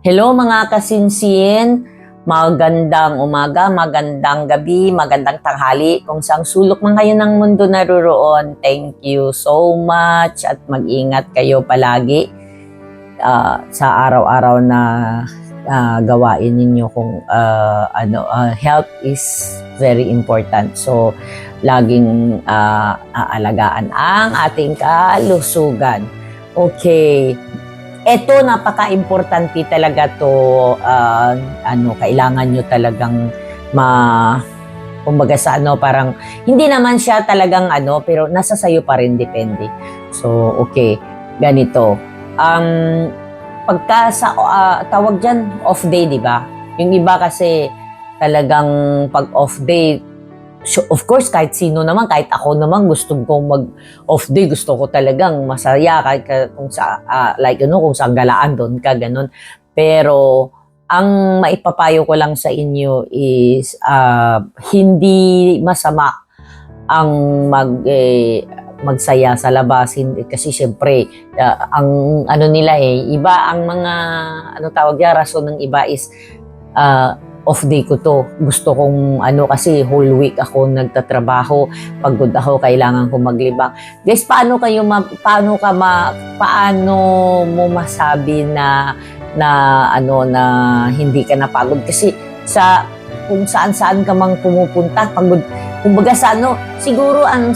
Hello mga kasinsin, magandang umaga, magandang gabi, magandang tanghali. Kung saang sulok man kayo ng mundo naroroon, thank you so much at mag-ingat kayo palagi sa araw-araw na gawain ninyo kung health is very important. So, laging aalagaan ang ating kalusugan. Okay. Ito, napaka-importante talaga to, kailangan nyo talagang kumbaga sa parang, hindi naman siya talagang pero nasa sayo pa rin, depende. So, okay, ganito. Pagka sa, tawag dyan, off day, di ba? Yung iba kasi talagang pag off day, so, of course, kahit sino naman, kahit ako naman, gusto kong mag-off day, gusto ko talagang masaya, kahit kung sa, kung sa galaan doon ka, ganun. Pero, ang maipapayo ko lang sa inyo is, hindi masama ang magsaya sa labas, kasi syempre, ang nila iba ang mga, tawag yan, rason ng iba is, off day ko to. Gusto kong kasi whole week ako nagtatrabaho, pagod ako, kailangan ko maglibang. Guys, paano mo masabi na hindi ka napagod? Kasi kung saan-saan ka mang pumupunta, pagod. Kumbaga sa siguro ang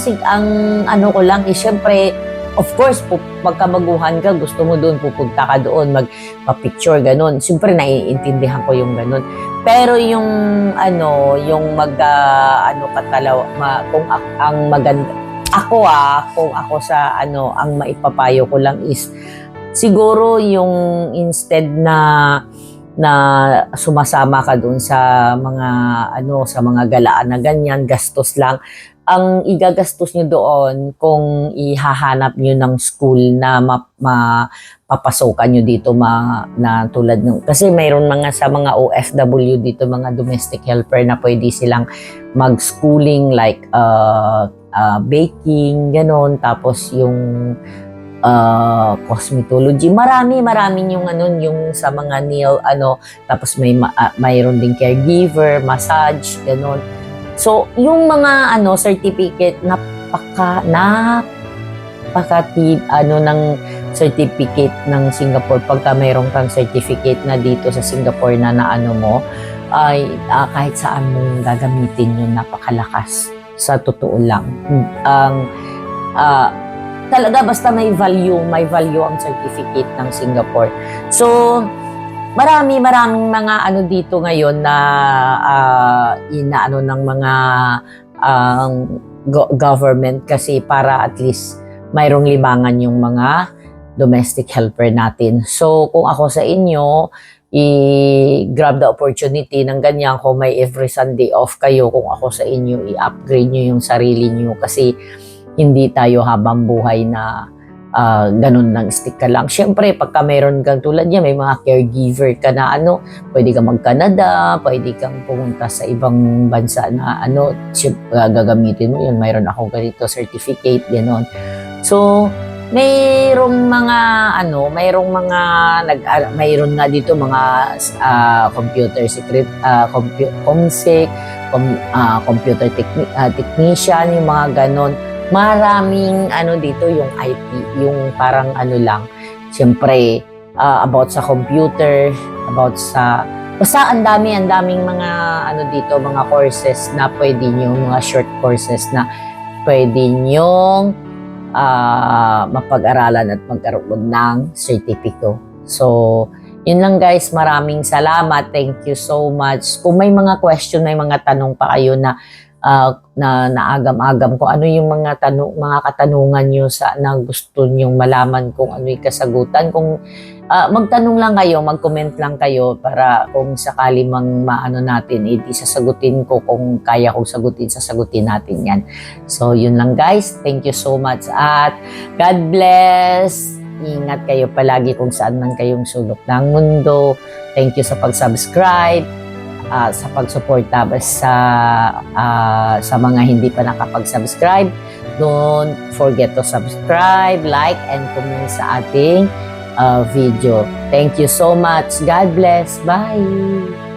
ko lang is syempre, of course, pagkamaguhan ka, gusto mo doon, pupunta ka doon, magpa-picture, ganun. Siyempre, naiintindihan ko yung ganun. Pero yung, kung ang maganda, kung ako sa, ang maipapayo ko lang is, siguro yung instead na sumasama ka doon sa mga, sa mga galaan na ganyan, gastos lang, ang igagastos nyo doon kung ihahanap nyo ng school na mapapasokan nyo dito na tulad ng, kasi mayroon sa mga OFW dito, mga domestic helper na pwede silang mag-schooling like baking, ganon, tapos yung cosmetology, maraming yung yung sa mga nail, tapos mayroon ding caregiver, massage, ganon. So, yung mga certificate, ng certificate ng Singapore, pagka mayroon kang certificate na dito sa Singapore na mo, ay kahit saan mo gagamitin yun, napakalakas. Sa totoo lang. Talaga basta may value ang certificate ng Singapore. So, maraming mga dito ngayon na ng mga government, kasi para at least mayroong libangan yung mga domestic helper natin. So kung ako sa inyo, i-grab the opportunity ng ganyan, kung may every Sunday off kayo, kung ako sa inyo, i-upgrade nyo yung sarili nyo, kasi hindi tayo habang buhay na ganun lang, stick ka lang. Siyempre, pagka meron kang tulad niya, may mga caregiver ka na pwede kang mag-Canada, pwede kang pumunta sa ibang bansa na gagamitin mo yun. Mayroon ako ganito, certificate, gano'n. So, mayroong nga dito mga computer secret, comsec, computer technician, yung mga ganon. Maraming dito yung IT, yung parang lang, siyempre about sa computer, basta ang daming mga dito, mga courses na pwede nyo, mga short courses na pwede nyo mapag-aralan at magkaroon ng certificate. So, yun lang guys, maraming salamat, thank you so much. Kung may mga question, may mga tanong pa kayo na naagam-agam ko, ano yung mga katanungan nyo na gusto nyong malaman, kung ano yung kasagutan, kung magtanong lang kayo, mag-comment lang kayo, para kung sakali mang natin, sasagutin ko, kung kaya kong sasagutin natin yan. So yun lang guys, thank you so much at God bless. Ingat kayo palagi kung saan man kayong sulok ng mundo. Thank you sa pag-subscribe, sa pagsuporta sa mga hindi pa nakapag-subscribe. Don't forget to subscribe, like, and comment sa ating video. Thank you so much. God bless. Bye!